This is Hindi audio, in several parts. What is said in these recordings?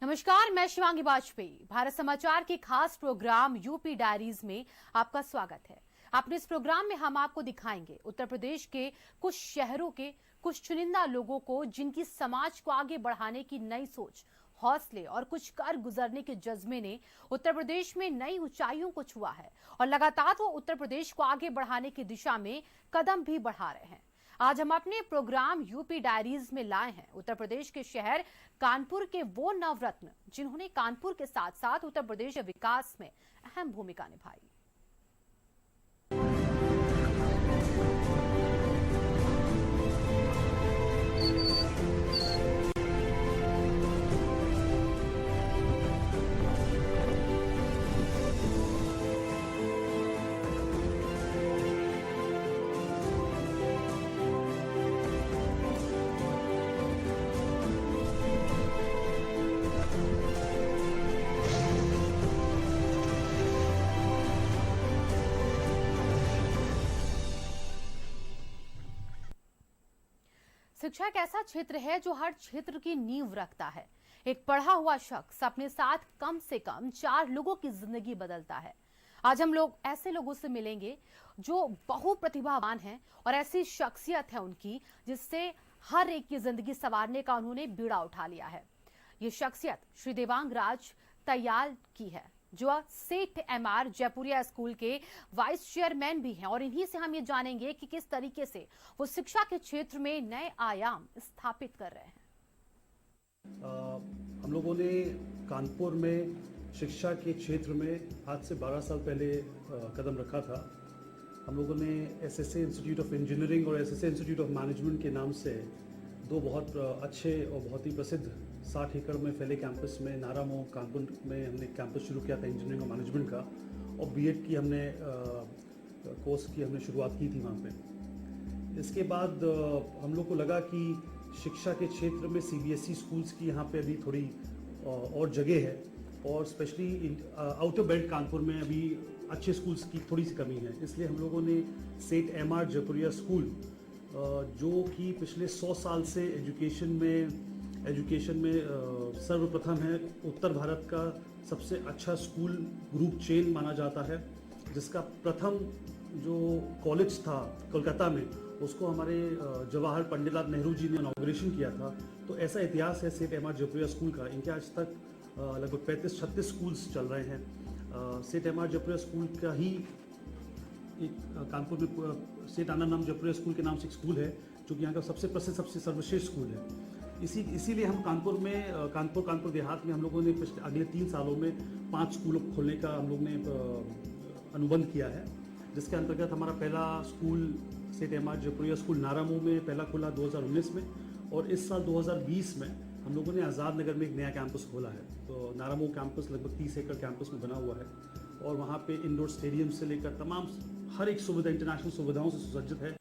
नमस्कार, मैं शिवांगी वाजपेयी। भारत समाचार के खास प्रोग्राम यूपी डायरीज में आपका स्वागत है। अपने इस प्रोग्राम में हम आपको दिखाएंगे उत्तर प्रदेश के कुछ शहरों के कुछ चुनिंदा लोगों को जिनकी समाज को आगे बढ़ाने की नई सोच, हौसले और कुछ कर गुजरने के जज्बे ने उत्तर प्रदेश में नई ऊंचाइयों को छुआ है और लगातार वो उत्तर प्रदेश को आगे बढ़ाने की दिशा में कदम भी बढ़ा रहे हैं। आज हम अपने प्रोग्राम यूपी डायरीज में लाए हैं उत्तर प्रदेश के शहर कानपुर के वो नवरत्न जिन्होंने कानपुर के साथ साथ उत्तर प्रदेश के विकास में अहम भूमिका निभाई। शिक्षा एक ऐसा क्षेत्र है जो हर क्षेत्र की नींव रखता है। एक पढ़ा हुआ शख्स अपने साथ कम से कम 4 लोगों की जिंदगी बदलता है। आज हम लोग ऐसे लोगों से मिलेंगे जो बहुप्रतिभावान हैं और ऐसी शख्सियत है उनकी जिससे हर एक की जिंदगी संवारने का उन्होंने बीड़ा उठा लिया है। ये शख्सियत श्री देवांग राज तयाल की है जो सेठ एमआर जयपुरिया स्कूल के वाइस चेयरमैन भी हैं और इन्हीं से हम ये जानेंगे कि किस तरीके से वो शिक्षा के क्षेत्र में नए आयाम स्थापित कर रहे हैं। हम लोगों ने कानपुर में शिक्षा के क्षेत्र में आज से 12 साल पहले कदम रखा था। हम लोगों ने एसएसए इंस्टीट्यूट ऑफ इंजीनियरिंग और एसएसए इंस्टीट्यूट ऑफ मैनेजमेंट के नाम से दो बहुत अच्छे और बहुत ही प्रसिद्ध 60 एकड़ में फैले कैंपस में नारामो कानपुर में हमने कैंपस शुरू किया था इंजीनियरिंग और मैनेजमेंट का, और बीएड की हमने कोर्स की हमने शुरुआत की थी वहाँ पे। इसके बाद हम लोग को लगा कि शिक्षा के क्षेत्र में सीबीएसई स्कूल्स की यहाँ पे अभी थोड़ी और जगह है और स्पेशली आउटर बेल्ट कानपुर में अभी अच्छे स्कूल्स की थोड़ी सी कमी है। इसलिए हम लोगों ने सेठ एमआर जयपुरिया स्कूल जो कि पिछले 100 साल से एजुकेशन में सर्वप्रथम है, उत्तर भारत का सबसे अच्छा स्कूल ग्रुप चेन माना जाता है, जिसका प्रथम जो कॉलेज था कोलकाता में उसको हमारे जवाहर पंडितलाल नेहरू जी ने इनॉग्रेशन किया था। तो ऐसा इतिहास है सेठ एमआर जयपुरिया स्कूल का। इनके आज तक लगभग 35-36 स्कूल्स चल रहे हैं। सेठ एमआर जयपुरिया स्कूल का ही एक कानपुर में सेठ आनंदराम जयपुरिया स्कूल के नाम से एक स्कूल है जो कि यहाँ का सबसे प्रसिद्ध सबसे सर्वश्रेष्ठ स्कूल है। इसीलिए हम कानपुर देहात में हम लोगों ने पिछले अगले 3 सालों में 5 स्कूल खोलने का हम लोग ने अनुबंध किया है, जिसके अंतर्गत हमारा पहला स्कूल सेठ एमआर जयपुरिया स्कूल नारामो में पहला खुला 2019 में, और इस साल 2020 में हम लोगों ने आज़ाद नगर में एक नया कैंपस खोला है। तो नारामो कैंपस लगभग 30 एकड़ कैंपस में बना हुआ है और वहाँ पे इंडोर स्टेडियम से लेकर तमाम हर एक सुविधा इंटरनेशनल सुविधाओं से सुसज्जित है।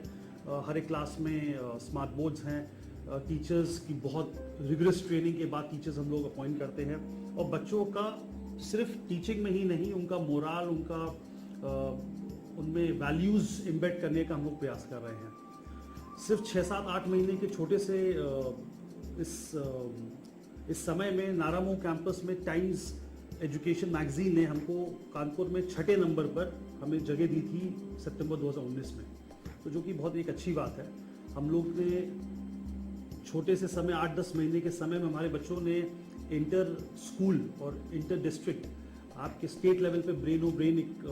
हर एक क्लास में स्मार्ट बोर्ड्स हैं। टीचर्स की बहुत रिगरस ट्रेनिंग के बाद टीचर्स हम लोग अपॉइंट करते हैं और बच्चों का सिर्फ टीचिंग में ही नहीं, उनका मोरल, उनका उनमें वैल्यूज़ इम्बेड करने का हम लोग प्रयास कर रहे हैं। सिर्फ 6-7-8 महीने के छोटे से इस समय में नारामो कैंपस में टाइम्स एजुकेशन मैगजीन ने हमको कानपुर में 6ठे नंबर पर हमें जगह दी थी सितंबर 2019 में, तो जो कि बहुत एक अच्छी बात है। हम लोग ने छोटे से समय 8-10 महीने के समय में हमारे बच्चों ने इंटर स्कूल और इंटर डिस्ट्रिक्ट, आपके स्टेट लेवल पे ब्रेन ओ ब्रेन एक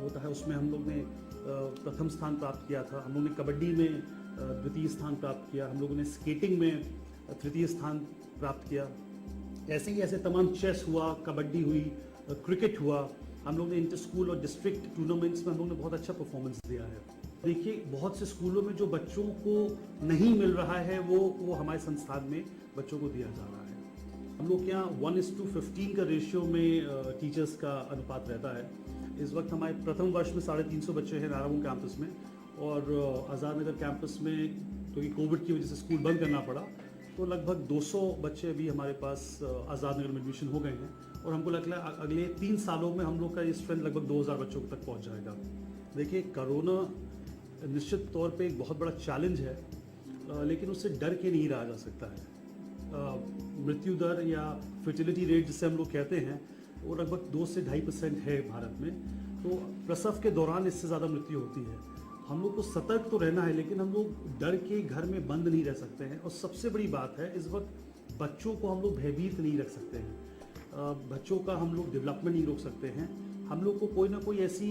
होता है, उसमें हम लोग ने प्रथम स्थान प्राप्त किया था। हम लोग ने कबड्डी में द्वितीय स्थान प्राप्त किया। हम लोगों ने स्केटिंग में तृतीय स्थान प्राप्त किया। ऐसे ही ऐसे तमाम चेस हुआ, कबड्डी हुई, क्रिकेट हुआ। हम लोग ने इंटर स्कूल और डिस्ट्रिक्ट टूर्नामेंट्स में हम लोग ने बहुत अच्छा परफॉर्मेंस दिया है। देखिए, बहुत से स्कूलों में जो बच्चों को नहीं मिल रहा है वो हमारे संस्थान में बच्चों को दिया जा रहा है। हम लोग के यहाँ 1:15 का रेशियो में टीचर्स का अनुपात रहता है। इस वक्त हमारे प्रथम वर्ष में 350 बच्चे हैं नारामो कैंपस में, और आज़ाद नगर कैंपस में क्योंकि कोविड की वजह से स्कूल बंद करना पड़ा तो लगभग 200 बच्चे अभी हमारे पास आज़ाद नगर में एडमिशन हो गए हैं, और हमको लगता है अगले 3 सालों में हम लोग का ये स्ट्रेंथ लगभग 2000 बच्चों तक पहुंच जाएगा। देखिए, कोरोना निश्चित तौर पे एक बहुत बड़ा चैलेंज है, लेकिन उससे डर के नहीं रहा जा सकता है। मृत्यु दर या फर्टिलिटी रेट जिसे हम लोग कहते हैं वो लगभग 2 से 2.5% है भारत में। तो प्रसव के दौरान इससे ज़्यादा मृत्यु होती है। हम लोग को सतर्क तो रहना है, लेकिन हम लोग डर के घर में बंद नहीं रह सकते हैं। और सबसे बड़ी बात है, इस वक्त बच्चों को हम लोग भयभीत नहीं रख सकते हैं। बच्चों का हम लोग डेवलपमेंट नहीं रोक सकते हैं। हम लोग को कोई ना कोई ऐसी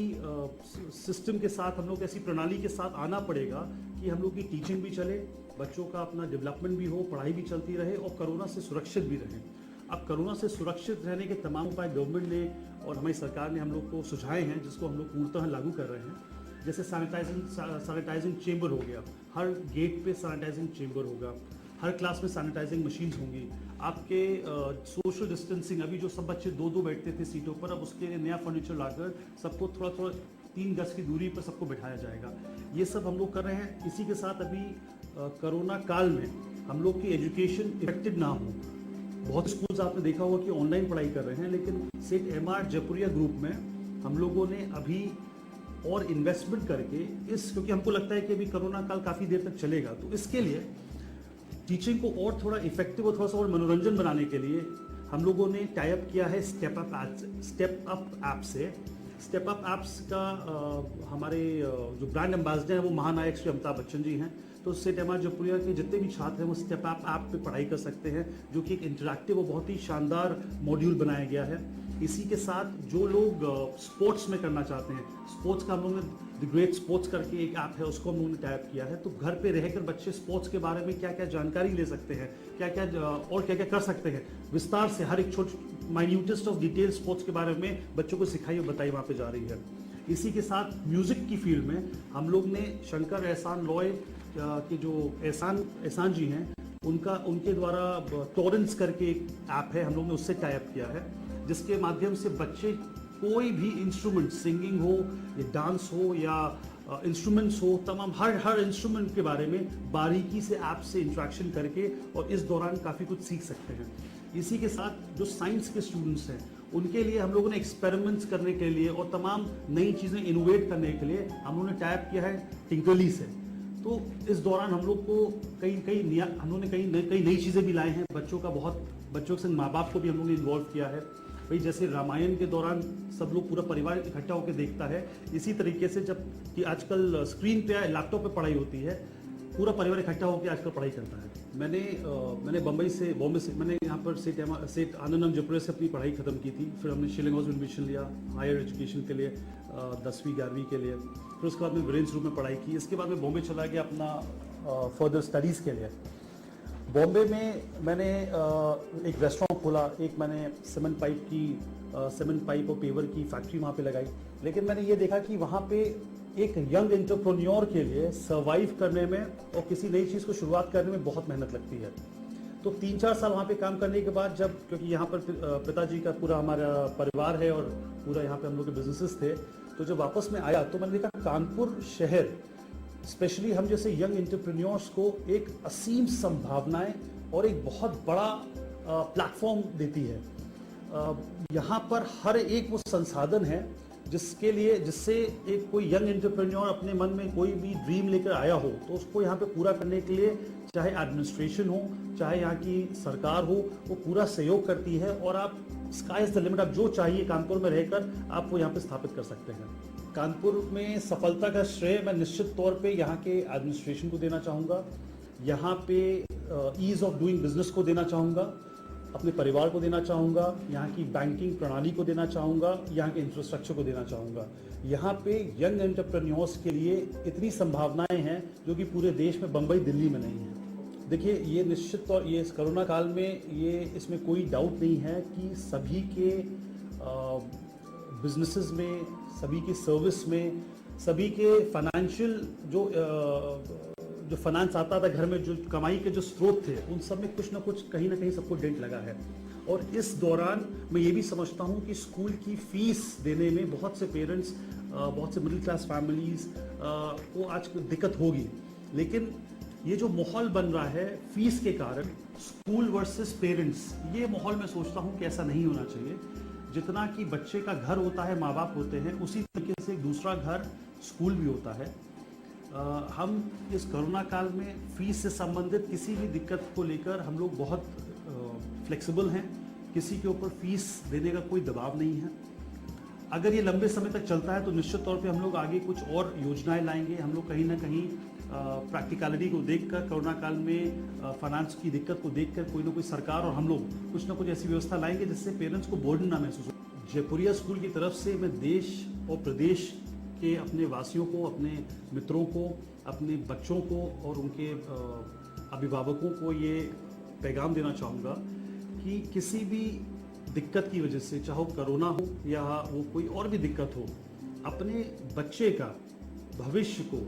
सिस्टम के साथ, हम लोग ऐसी प्रणाली के साथ आना पड़ेगा कि हम लोग की टीचिंग भी चले, बच्चों का अपना डेवलपमेंट भी हो, पढ़ाई भी चलती रहे और कोरोना से सुरक्षित भी रहे। अब कोरोना से सुरक्षित रहने के तमाम उपाय गवर्नमेंट ने और हमारी सरकार ने हम लोग को सुझाए हैं, जिसको हम लोग पूर्णतः लागू कर रहे हैं। जैसे सैनिटाइजिंग चेंबर हो गया, हर गेट पे सैनिटाइजिंग चेंबर होगा, हर क्लास में सैनिटाइजिंग मशीन्स होंगी। आपके सोशल डिस्टेंसिंग, अभी जो सब बच्चे 2-2 बैठते थे सीटों पर, अब उसके लिए नया फर्नीचर लाकर सबको थोड़ा 3 गज की दूरी पर सबको बिठाया जाएगा। ये सब हम लोग कर रहे हैं। इसी के साथ अभी कोरोना काल में हम लोग की एजुकेशन इफेक्टेड ना हो। बहुत स्कूल्स आपने देखा होगा कि ऑनलाइन पढ़ाई कर रहे हैं, लेकिन सेठ एमआर जयपुरिया ग्रुप में हम लोगों ने अभी और इन्वेस्टमेंट करके क्योंकि हमको लगता है कि अभी कोरोना काल काफ़ी देर तक चलेगा, तो इसके लिए टीचिंग को और थोड़ा इफेक्टिव और थोड़ा सा और मनोरंजन बनाने के लिए हम लोगों ने टाई अप किया है स्टेप अप ऐप से। स्टेप अप ऐप्स का हमारे जो ब्रांड एम्बेसडर हैं वो महानायक श्री अमिताभ बच्चन जी हैं। तो सेठ एमआर जयपुरिया के जितने भी छात्र हैं वो स्टेप अप ऐप पे पढ़ाई कर सकते हैं, जो कि एक इंटरैक्टिव और बहुत ही शानदार मॉड्यूल बनाया गया है। इसी के साथ जो लोग स्पोर्ट्स में करना चाहते हैं, स्पोर्ट्स का हम लोगों ने द ग्रेट स्पोर्ट्स करके एक ऐप है, उसको हम लोगों ने टाइप किया है। तो घर पे रहकर बच्चे स्पोर्ट्स के बारे में क्या क्या जानकारी ले सकते हैं, क्या क्या कर सकते हैं, विस्तार से हर एक माइन्यूटेस्ट ऑफ डिटेल स्पोर्ट्स के बारे में बच्चों को सिखाई और बताई वहाँ पे जा रही है। इसी के साथ म्यूजिक की फील्ड में हम लोग ने शंकर एहसान लॉय के जो एहसान जी हैं उनके द्वारा टॉरेंट्स करके एक ऐप है, हम लोग ने उससे टाई अप किया है, जिसके माध्यम से बच्चे कोई भी इंस्ट्रूमेंट, सिंगिंग हो या डांस हो या इंस्ट्रूमेंट्स हो, तमाम हर इंस्ट्रूमेंट के बारे में बारीकी से ऐप से इंटरेक्शन करके और इस दौरान काफ़ी कुछ सीख सकते हैं। इसी के साथ जो साइंस के स्टूडेंट्स हैं उनके लिए हम लोगों ने एक्सपेरिमेंट्स करने के लिए और तमाम नई चीज़ें इनोवेट करने के लिए हम लोगों ने टाइप किया है टिंकरली से। तो इस दौरान हम लोग को हम लोगों ने कई नई चीज़ें भी लाए हैं। बच्चों के संग माँ बाप को भी हम लोगों ने इन्वॉल्व किया है। भाई जैसे रामायण के दौरान सब लोग पूरा परिवार इकट्ठा होकर देखता है, इसी तरीके से जब कि आजकल स्क्रीन पे या लैपटॉप पे पढ़ाई होती है, पूरा परिवार इकट्ठा होकर आजकल पढ़ाई करता है। मैंने बॉम्बे से मैंने यहाँ पर सेठ आनंद जयपुर से अपनी पढ़ाई खत्म की थी। फिर हमने शिलिंग हाउस में एडमिशन लिया हायर एजुकेशन के लिए, 10वीं 11वीं के लिए। फिर उसके बाद मैं वीरेंद्र ग्रुप में पढ़ाई की। इसके बाद मैं बॉम्बे चला गया अपना फर्दर स्टडीज़ के लिए। बॉम्बे में मैंने एक रेस्टोरेंट खोला, एक मैंने सीमेंट पाइप और पेवर की फैक्ट्री वहाँ पे लगाई। लेकिन मैंने ये देखा कि वहाँ पे एक यंग एंटरप्रेन्योर के लिए सर्वाइव करने में और किसी नई चीज़ को शुरुआत करने में बहुत मेहनत लगती है। तो 3-4 साल वहाँ पे काम करने के बाद क्योंकि यहाँ पर पिताजी का पूरा हमारा परिवार है और पूरा यहाँ पे हम लोग के बिजनेसेस थे, तो जब वापस में आया तो मैंने देखा कानपुर शहर स्पेशली हम जैसे यंग एंटरप्रेन्योर्स को एक असीम संभावनाएं और एक बहुत बड़ा प्लेटफॉर्म देती है। यहाँ पर हर एक वो संसाधन है जिससे एक कोई यंग एंटरप्रेन्योर अपने मन में कोई भी ड्रीम लेकर आया हो तो उसको यहाँ पे पूरा करने के लिए चाहे एडमिनिस्ट्रेशन हो, चाहे यहाँ की सरकार हो, वो पूरा सहयोग करती है। और आप स्काई इज द लिमिट, आप जो चाहिए कानपुर में रहकर आप वो यहाँ पे स्थापित कर सकते हैं। कानपुर में सफलता का श्रेय मैं निश्चित तौर पे यहाँ के एडमिनिस्ट्रेशन को देना चाहूँगा, यहाँ पे ईज ऑफ डूइंग बिजनेस को देना चाहूँगा, अपने परिवार को देना चाहूँगा, यहाँ की बैंकिंग प्रणाली को देना चाहूँगा, यहाँ के इंफ्रास्ट्रक्चर को देना चाहूँगा। यहाँ पे यंग एंटरप्रेन्योर्स के लिए इतनी संभावनाएं हैं जो कि पूरे देश में, बम्बई दिल्ली में नहीं है। देखिए ये निश्चित तौर ये इस कोरोना काल में इसमें कोई डाउट नहीं है कि सभी के बिजनेसेस में, सभी के सर्विस में, सभी के फाइनेंशियल जो फाइनेंस आता था घर में, जो कमाई के जो स्रोत थे, उन सब में कुछ ना कुछ कहीं ना कहीं सबको डेंट लगा है। और इस दौरान मैं ये भी समझता हूँ कि स्कूल की फीस देने में बहुत से पेरेंट्स, बहुत से मिडिल क्लास फैमिलीज को आज दिक्कत होगी। लेकिन ये जो माहौल बन रहा है फीस के कारण, स्कूल वर्सेस पेरेंट्स, ये माहौल मैं सोचता हूँ कि ऐसा नहीं होना चाहिए। जितना कि बच्चे का घर होता है, माँ बाप होते हैं, उसी तरीके से एक दूसरा घर स्कूल भी होता है। हम इस कोरोना काल में फीस से संबंधित किसी भी दिक्कत को लेकर हम लोग बहुत फ्लेक्सिबल हैं, किसी के ऊपर फीस देने का कोई दबाव नहीं है। अगर ये लंबे समय तक चलता है तो निश्चित तौर पे हम लोग आगे कुछ और योजनाएं लाएंगे। हम लोग कहीं ना कहीं प्रैक्टिकलिटी को देखकर, कोरोना काल में फाइनेंस की दिक्कत को देखकर कोई ना कोई सरकार और हम लोग कुछ ना कुछ ऐसी व्यवस्था लाएंगे जिससे पेरेंट्स को बर्डन ना महसूस हो। जयपुरिया स्कूल की तरफ से मैं देश और प्रदेश के अपने वासियों को, अपने मित्रों को, अपने बच्चों को और उनके अभिभावकों को ये पैगाम देना चाहूँगा कि किसी भी दिक्कत की वजह से, चाहे कोरोना हो या वो कोई और भी दिक्कत हो, अपने बच्चे का भविष्य को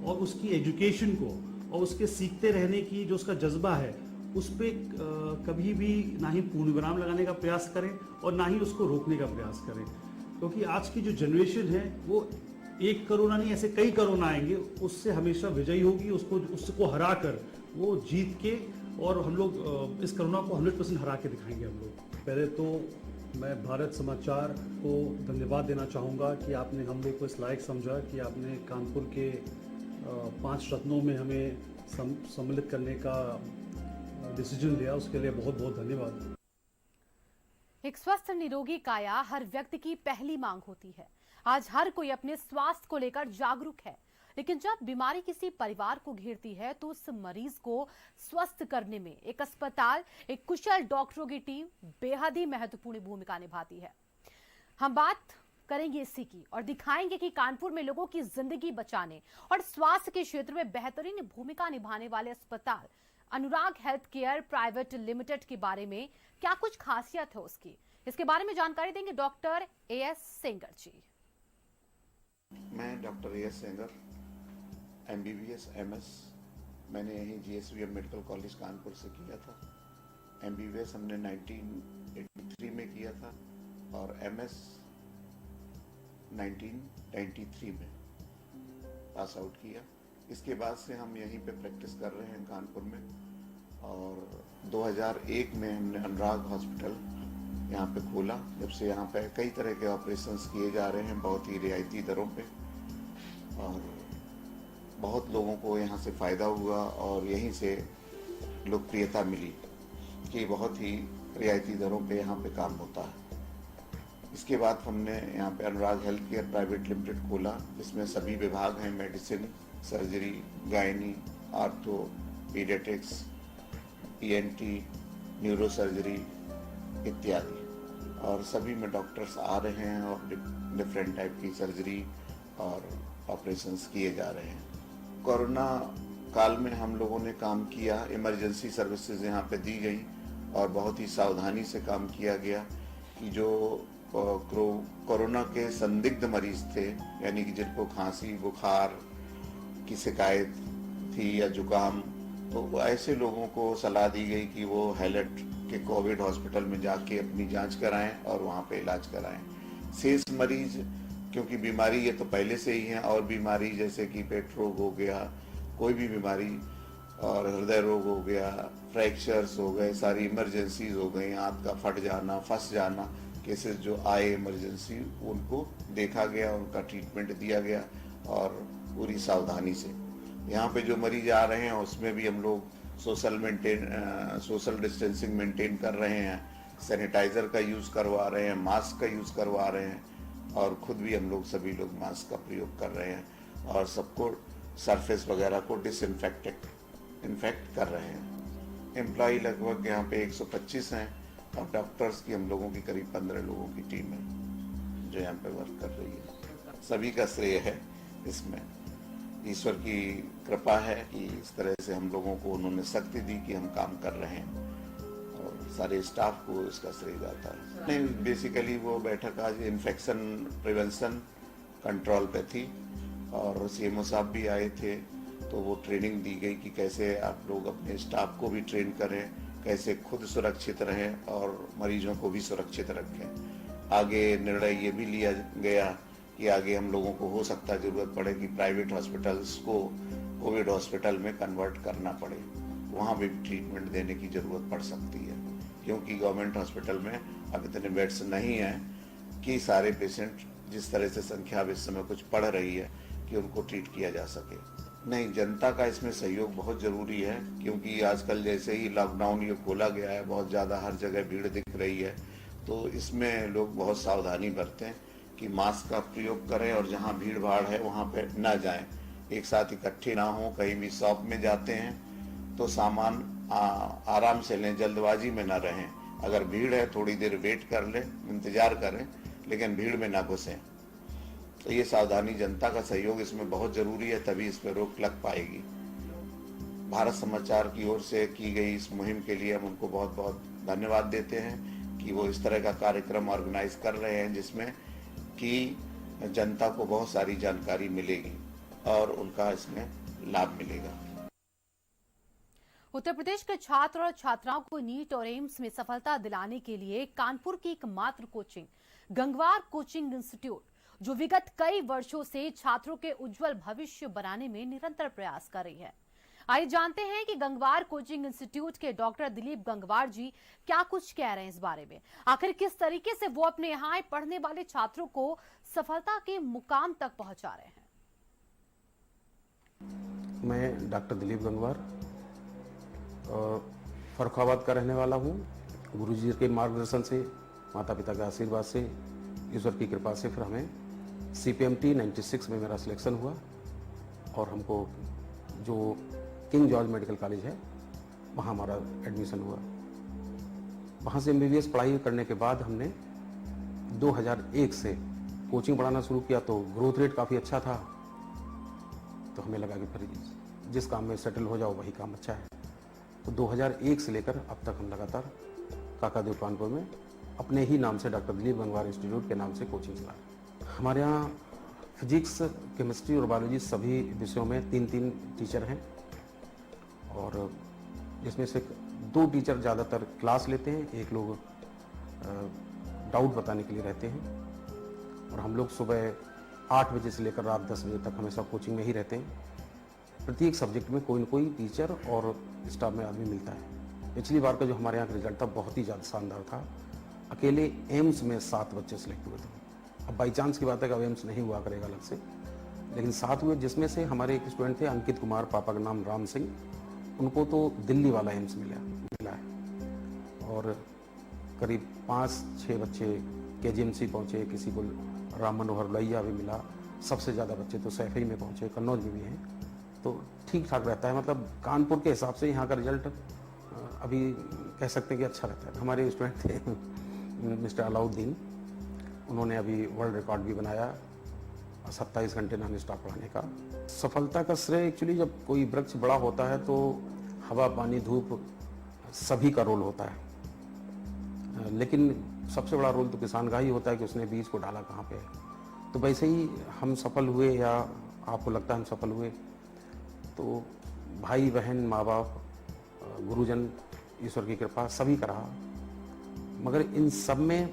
और उसकी एजुकेशन को और उसके सीखते रहने की जो उसका जज्बा है उस पर कभी भी ना ही पूर्ण विराम लगाने का प्रयास करें और ना ही उसको रोकने का प्रयास करें, क्योंकि आज की जो जनरेशन है वो एक कोरोना नहीं, ऐसे कई कोरोना आएंगे, उससे हमेशा विजयी होगी। उसको हरा कर वो जीत के, और हम लोग इस कोरोना को 100% हरा के दिखाएंगे हम लोग। पहले तो मैं भारत समाचार को धन्यवाद देना चाहूँगा कि आपने हम लोग को इस लायक समझा कि आपने कानपुर के 5 रत्नों में हमें सम्मिलित करने का डिसीजन लिया, उसके लिए बहुत बहुत धन्यवाद। एक स्वस्थ निरोगी काया हर व्यक्ति की पहली मांग होती है। आज हर कोई अपने स्वास्थ्य को लेकर जागरूक है, लेकिन जब बीमारी किसी परिवार को घेरती है तो उस मरीज को स्वस्थ करने में एक अस्पताल, एक कुशल डॉक्टरों की टीम बेहद ही महत्वपूर्ण भूमिका निभाती है। हम बात करेंगे इसी की और दिखाएंगे कि कानपुर में लोगों की जिंदगी बचाने और स्वास्थ्य के क्षेत्र में बेहतरीन भूमिका निभाने वाले अस्पताल अनुराग हेल्थ केयर प्राइवेट लिमिटेड के बारे में क्या कुछ खासियत है उसकी। इसके बारे में जानकारी देंगे डॉक्टर एएस सेंगर जी। मैं doctor as Sengar, MBBS MS मैंने यहीं GSVM मेडिकल कॉलेज कानपुर से किया था। MBBS हमने 1983 में किया था और MS 1993 में पास आउट किया। इसके बाद से हम यहीं पे प्रैक्टिस कर रहे हैं कानपुर में, और 2001 में हमने अनुराग हॉस्पिटल यहाँ पे खोला। जब से यहाँ पे कई तरह के ऑपरेशंस किए जा रहे हैं बहुत ही रियायती दरों पे, और बहुत लोगों को यहाँ से फ़ायदा हुआ और यहीं से लोकप्रियता मिली कि बहुत ही रियायती दरों पे यहाँ पे काम होता है। इसके बाद हमने यहाँ पे अनुराग हेल्थ केयर प्राइवेट लिमिटेड खोला, जिसमें सभी विभाग हैं, medicine, surgery, gynae, ortho, paediatrics, ENT, neuro surgery इत्यादि, और सभी में डॉक्टर्स आ रहे हैं और डिफरेंट टाइप की सर्जरी और ऑपरेशंस किए जा रहे हैं। कोरोना काल में हम लोगों ने काम किया, इमरजेंसी सर्विसेज यहाँ पे दी गई और बहुत ही सावधानी से काम किया गया कि जो कोरोना के संदिग्ध मरीज थे, यानी कि जिनको खांसी बुखार की शिकायत थी या जुकाम, तो ऐसे लोगों को सलाह दी गई कि वो हैलेट के कोविड हॉस्पिटल में जाके अपनी जांच कराएं और वहाँ पे इलाज कराएं। शेष मरीज, क्योंकि बीमारी ये तो पहले से ही है, और बीमारी जैसे कि पेट रोग हो गया, कोई भी बीमारी, और हृदय रोग हो गया, फ्रैक्चर्स हो गए, सारी इमरजेंसीज हो गई, आंत का फट जाना, फंस जाना, केसेस जो आए इमरजेंसी, उनको देखा गया, उनका ट्रीटमेंट दिया गया और पूरी सावधानी से। यहाँ पे जो मरीज आ रहे हैं उसमें भी हम लोग सोशल डिस्टेंसिंग मेंटेन कर रहे हैं, सैनिटाइजर का यूज़ करवा रहे हैं, मास्क का यूज़ करवा रहे हैं, और खुद भी हम लोग सभी लोग मास्क का प्रयोग कर रहे हैं, और सबको सरफेस वगैरह को इन्फेक्ट कर रहे हैं। एम्प्लॉय लगभग यहाँ पे 125 हैं और डॉक्टर्स की हम लोगों की करीब 15 लोगों की टीम है जो यहाँ पे वर्क कर रही है। सभी का श्रेय है इसमें, ईश्वर की कृपा है कि इस तरह से हम लोगों को उन्होंने शक्ति दी कि हम काम कर रहे हैं, और सारे स्टाफ को इसका श्रेय जाता है। नहीं, बेसिकली वो बैठक आज इन्फेक्शन प्रिवेंशन कंट्रोल पे थी, और CMO साहब भी आए थे, तो वो ट्रेनिंग दी गई कि कैसे आप लोग अपने स्टाफ को भी ट्रेन करें, कैसे खुद सुरक्षित रहें और मरीजों को भी सुरक्षित रखें। आगे निर्णय ये भी लिया गया कि आगे हम लोगों को हो सकता है जरूरत पड़े कि प्राइवेट हॉस्पिटल्स को कोविड हॉस्पिटल में कन्वर्ट करना पड़े, वहाँ भी ट्रीटमेंट देने की जरूरत पड़ सकती है, क्योंकि गवर्नमेंट हॉस्पिटल में अब इतने बेड्स नहीं हैं कि सारे पेशेंट जिस तरह से संख्या अब इस समय कुछ पड़ रही है कि उनको ट्रीट किया जा सके। नहीं, जनता का इसमें सहयोग बहुत जरूरी है, क्योंकि आजकल जैसे ही लॉकडाउन ये खोला गया है, बहुत ज़्यादा हर जगह भीड़ दिख रही है, तो इसमें लोग बहुत सावधानी बरतें कि मास्क का प्रयोग करें और जहाँ भीड़ भाड़ है वहाँ पे न जाएं, एक साथ इकट्ठे ना हो। कहीं भी शॉप में जाते हैं तो सामान आराम से लें, जल्दबाजी में ना रहें। अगर भीड़ है थोड़ी देर वेट कर लें, इंतजार करें, लेकिन भीड़ में ना घुसें। तो ये सावधानी, जनता का सहयोग इसमें बहुत जरूरी है, तभी इस पर रोक लग पाएगी। भारत समाचार की ओर से की गई इस मुहिम के लिए हम उनको बहुत बहुत धन्यवाद देते हैं कि वो इस तरह का कार्यक्रम ऑर्गेनाइज कर रहे हैं, जिसमें कि जनता को बहुत सारी जानकारी मिलेगी और उनका इसमें लाभ मिलेगा। उत्तर प्रदेश के छात्र और छात्राओं को नीट और एम्स में सफलता दिलाने के लिए कानपुर की एकमात्र कोचिंग गंगवार कोचिंग इंस्टीट्यूट, जो विगत कई वर्षों से छात्रों के उज्जवल भविष्य बनाने में निरंतर प्रयास कर रही है। आइए जानते हैं कि गंगवार कोचिंग इंस्टीट्यूट के डॉक्टर दिलीप गंगवार जी क्या कुछ कह रहे हैं इस बारे में। आखिर किस तरीके से वो अपने यहाँ पढ़ने वाले छात्रों को सफलता के मुकाम तक पहुंचा रहे हैं। मैं डॉक्टर दिलीप गंगवार फर्रुखाबाद का रहने वाला हूँ। गुरुजी के मार्गदर्शन से, माता पिता के आशीर्वाद से, ईश्वर की कृपा से फिर हमें CPMT 96 में मेरा सिलेक्शन हुआ और हमको जो किंग जॉर्ज मेडिकल कॉलेज है वहाँ हमारा एडमिशन हुआ। वहाँ से MBBS पढ़ाई करने के बाद हमने 2001 से कोचिंग पढ़ाना शुरू किया, तो ग्रोथ रेट काफ़ी अच्छा था, तो हमें लगा कि फिर जिस काम में सेटल हो जाओ वही काम अच्छा है। तो 2001 से लेकर अब तक हम लगातार काकादेव कानपुर में अपने ही नाम से डॉक्टर दिलीप गंगवार इंस्टीट्यूट के नाम से कोचिंग चला रहे हैं। हमारे यहाँ फिजिक्स, केमिस्ट्री और बायोलॉजी सभी विषयों में 3-3 टीचर हैं, और जिसमें से 2 टीचर ज़्यादातर क्लास लेते हैं, एक लोग डाउट बताने के लिए रहते हैं। और हम लोग सुबह 8 बजे से लेकर रात 10 बजे तक हमेशा कोचिंग में ही रहते हैं। प्रत्येक सब्जेक्ट में कोई न कोई टीचर और स्टाफ में आदमी मिलता है। पिछली बार का जो हमारे यहाँ का रिजल्ट था बहुत ही ज़्यादा शानदार था। अकेले एम्स में 7 बच्चे सेलेक्ट हुए थे। अब बाई चांस की बात है कि अब एम्स नहीं हुआ करेगा अलग से, लेकिन 7 हुए, जिसमें से हमारे एक स्टूडेंट थे अंकित कुमार, पापा का नाम राम सिंह, उनको तो दिल्ली वाला एम्स मिला है। और करीब 5-6 बच्चे KGMC पहुँचे, किसी को राम मनोहर लोहिया भी मिला। सबसे ज़्यादा बच्चे तो सैफई में पहुँचे, कन्नौज में भी हैं। तो ठीक ठाक रहता है, मतलब कानपुर के हिसाब से यहाँ का रिजल्ट अभी कह सकते हैं कि अच्छा रहता है। हमारे स्टूडेंट थे मिस्टर अलाउद्दीन, उन्होंने अभी वर्ल्ड रिकॉर्ड भी बनाया 27 घंटे नॉन स्टॉप पढ़ाने का। सफलता का श्रेय एक्चुअली जब कोई वृक्ष बड़ा होता है तो हवा, पानी, धूप सभी का रोल होता है, लेकिन सबसे बड़ा रोल तो किसान का ही होता है कि उसने बीज को डाला कहाँ पे है। तो वैसे ही हम सफल हुए, या आपको लगता है हम सफल हुए, तो भाई बहन, माँ बाप, गुरुजन, ईश्वर की कृपा सभी का रहा। मगर इन सब में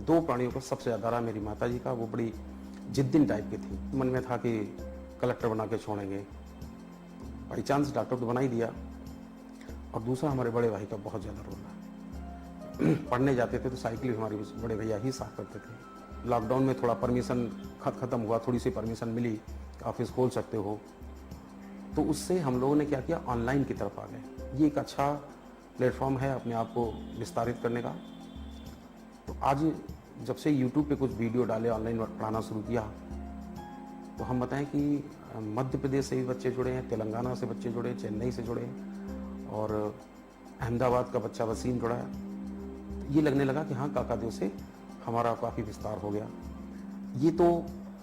2 प्राणियों को सबसे ज़्यादा रहा। मेरी माता जी का, वो बड़ी जिद्दीन टाइप की थी। मन में था कि कलेक्टर बना के छोड़ेंगे, बाई चांस डॉक्टर तो बना ही दिया। और दूसरा हमारे बड़े भाई का बहुत ज़्यादा रोल रहा। पढ़ने जाते थे तो साइकिल भी हमारे बड़े भैया ही साथ करते थे। लॉकडाउन में थोड़ा परमिशन ख़त्म हुआ, थोड़ी सी परमिशन मिली, ऑफिस खोल सकते हो, तो उससे हम लोगों ने क्या किया, ऑनलाइन की तरफ आ गए। ये एक अच्छा प्लेटफॉर्म है अपने आप को विस्तारित करने का। तो आज जब से YouTube पे कुछ वीडियो डाले, ऑनलाइन पढ़ाना शुरू किया, तो हम बताएं कि मध्य प्रदेश से भी बच्चे जुड़े हैं, तेलंगाना से बच्चे जुड़े, चेन्नई से जुड़े, और अहमदाबाद का बच्चा वसीम जुड़ा है। तो ये लगने लगा कि हाँ, काकादेव से हमारा काफ़ी विस्तार हो गया। ये तो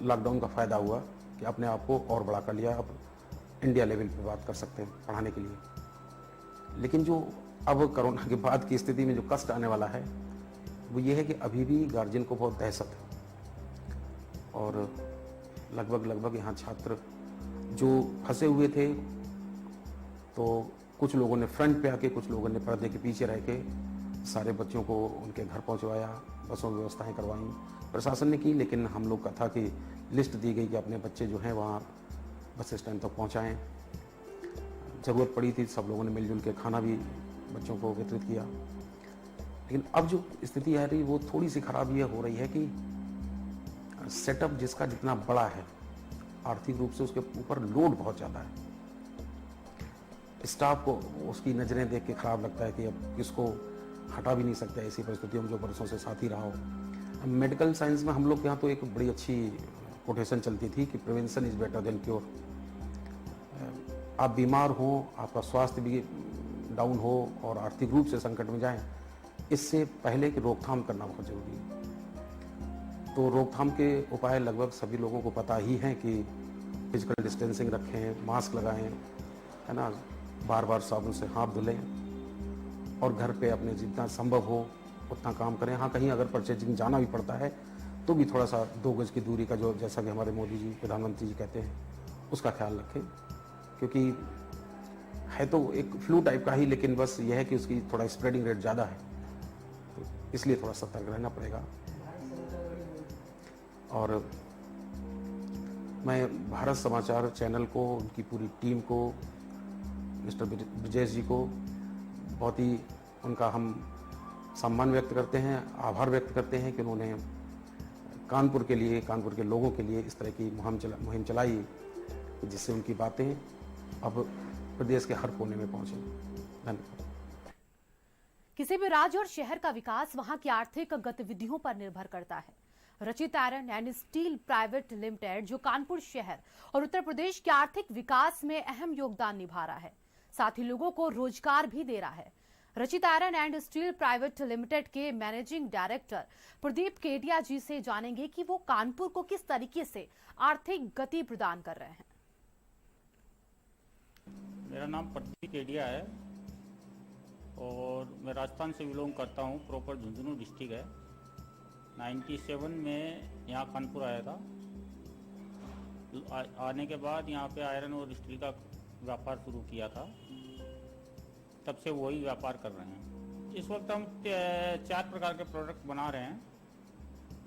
लॉकडाउन का फ़ायदा हुआ कि अपने आप को और बड़ा कर लिया। अब इंडिया लेवल पे बात कर सकते हैं पढ़ाने के लिए। लेकिन जो अब कोरोना के बाद की स्थिति में जो कष्ट आने वाला है, वो ये है कि अभी भी गार्जियन को बहुत दहशत है, और लगभग यहाँ छात्र जो फंसे हुए थे, तो कुछ लोगों ने फ्रंट पे आके, कुछ लोगों ने पर्दे के पीछे रह के सारे बच्चों को उनके घर पहुंचवाया, बसों की व्यवस्थाएं करवाई प्रशासन ने की। लेकिन हम लोग का था कि लिस्ट दी गई कि अपने बच्चे जो हैं वहाँ बस स्टैंड तक पहुँचाएँ। ज़रूरत पड़ी थी, सब लोगों ने मिलजुल के खाना भी बच्चों को वितरित किया। लेकिन अब जो स्थिति आ रही, वो थोड़ी सी खराब ये हो रही है कि सेटअप जिसका जितना बड़ा है, आर्थिक रूप से उसके ऊपर लोड बहुत ज़्यादा है। स्टाफ को उसकी नज़रें देख के ख़राब लगता है कि अब किसको हटा भी नहीं सकते ऐसी परिस्थितियों में जो बरसों से साथ ही रहा हो। मेडिकल साइंस में हम लोग के यहाँ तो एक बड़ी अच्छी कोटेशन चलती थी कि prevention is better than cure. आप बीमार हो, आपका स्वास्थ्य भी डाउन हो और आर्थिक रूप से संकट में जाएं, इससे पहले कि रोकथाम करना बहुत ज़रूरी है। तो रोकथाम के उपाय लगभग सभी लोगों को पता ही हैं कि फिजिकल डिस्टेंसिंग रखें, मास्क लगाएं, है ना, बार बार साबुन से हाथ धुलें और घर पे अपने जितना संभव हो उतना काम करें। हाँ, कहीं अगर परचेजिंग जाना भी पड़ता है तो भी थोड़ा सा 2 गज की दूरी का, जो जैसा कि हमारे मोदी जी, प्रधानमंत्री जी कहते हैं, उसका ख्याल रखें, क्योंकि है तो एक फ्लू टाइप का ही, लेकिन बस यह है कि उसकी थोड़ा स्प्रेडिंग रेट ज़्यादा है, तो इसलिए थोड़ा सतर्क रहना पड़ेगा। और मैं भारत समाचार चैनल को, उनकी पूरी टीम को, मिस्टर ब्रजेश जी को बहुत ही उनका हम सम्मान व्यक्त करते हैं, आभार व्यक्त करते हैं कि उन्होंने कानपुर के लिए, कानपुर के लोगों के लिए इस तरह की मुहिम चलाई जिससे उनकी बातें अब प्रदेश के हर कोने में पहुंचे। धन्यवाद। किसी भी राज्य और शहर का विकास वहां की आर्थिक गतिविधियों पर निर्भर करता है। रचित iron and steel private limited, जो कानपुर शहर और उत्तर प्रदेश के आर्थिक विकास में अहम योगदान निभा रहा है, साथ ही लोगों को रोजगार भी दे रहा है। रचित iron and steel private limited के मैनेजिंग डायरेक्टर प्रदीप केडिया जी से जानेंगे कि वो कानपुर को किस तरीके से आर्थिक गति प्रदान कर रहे हैं। मेरा नाम प्रदीप केडिया है और मैं राजस्थान से बिलोंग करता हूँ। प्रॉपर झुंझुनू डिस्ट्रिक्ट है। 97 में यहाँ कानपुर आया था। आने के बाद यहाँ पे आयरन और स्टील का व्यापार शुरू किया था। तब से वही व्यापार कर रहे हैं। इस वक्त हम 4 प्रकार के प्रोडक्ट बना रहे हैं।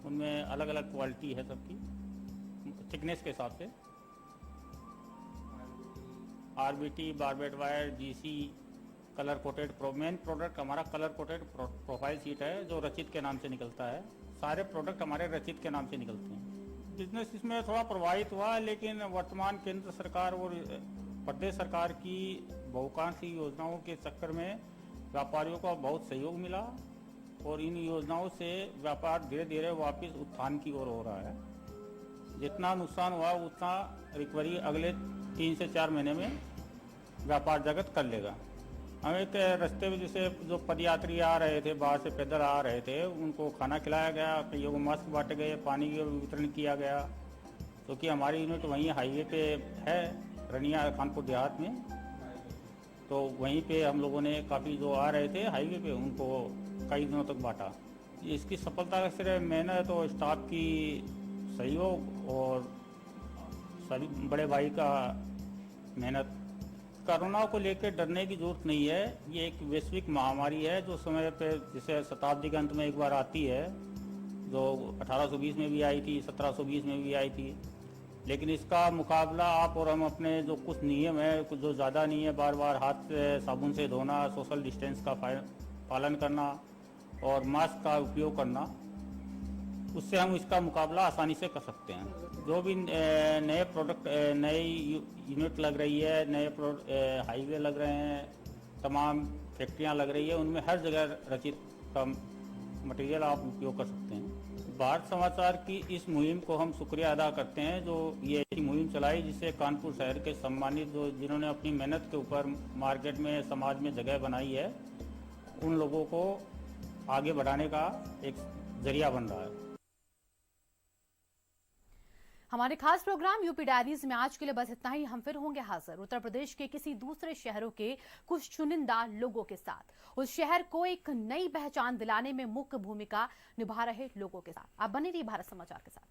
उनमें अलग अलग क्वालिटी है सबकी, थिकनेस के हिसाब से। RBT, barbed wire, GC, colour coated. Main product हमारा कलर कोटेड प्रोफाइल शीट है, जो रचित के नाम से निकलता है। सारे प्रोडक्ट हमारे रचित के नाम से निकलते हैं। बिजनेस इसमें थोड़ा प्रभावित हुआ, लेकिन वर्तमान केंद्र सरकार और प्रदेश सरकार की बहुआकांक्षी योजनाओं के चक्कर में व्यापारियों को बहुत सहयोग मिला और इन योजनाओं से व्यापार धीरे धीरे वापस उत्थान की ओर हो रहा है। जितना नुकसान हुआ उतना रिकवरी अगले 3 से 4 महीने में व्यापार जगत कर लेगा। हम एक रास्ते में जैसे जो पदयात्री आ रहे थे, बाहर से पैदल आ रहे थे, उनको खाना खिलाया गया, कईयों को मास्क बांटे गए, पानी का वितरण किया गया। क्योंकि हमारी यूनिट वहीं हाईवे पे है, रनिया कानपुर देहात में। तो वहीं पे हम लोगों ने काफ़ी जो आ रहे थे हाईवे पे, उनको कई दिनों तक बांटा। इसकी सफलता का सिर्फ मेहनत और स्टाफ की सहयोग और सभी बड़े भाई का मेहनत। कोरोना को लेकर डरने की जरूरत नहीं है। ये एक वैश्विक महामारी है जो समय पे, जैसे शताब्दी के अंत में एक बार आती है, जो 1820 में भी आई थी, 1720 में भी आई थी। लेकिन इसका मुकाबला आप और हम अपने जो कुछ नियम है, कुछ जो ज़्यादा नहीं है, बार बार हाथ साबुन से धोना, सोशल डिस्टेंस का पालन करना और मास्क का उपयोग करना, उससे हम इसका मुकाबला आसानी से कर सकते हैं। जो भी नए प्रोडक्ट, नई यूनिट लग रही है, नए हाईवे लग रहे हैं, तमाम फैक्ट्रियां लग रही है, उनमें हर जगह रचित का मटेरियल आप उपयोग कर सकते हैं। भारत समाचार की इस मुहिम को हम शुक्रिया अदा करते हैं, जो ये ऐसी मुहिम चलाई जिससे कानपुर शहर के सम्मानित, जो जिन्होंने अपनी मेहनत के ऊपर मार्केट में, समाज में जगह बनाई है, उन लोगों को आगे बढ़ाने का एक जरिया बन रहा है। हमारे खास प्रोग्राम यूपी डायरीज में आज के लिए बस इतना ही। हम फिर होंगे हाजिर उत्तर प्रदेश के किसी दूसरे शहरों के कुछ चुनिंदा लोगों के साथ, उस शहर को एक नई पहचान दिलाने में मुख्य भूमिका निभा रहे लोगों के साथ। आप बने रहिए भारत समाचार के साथ।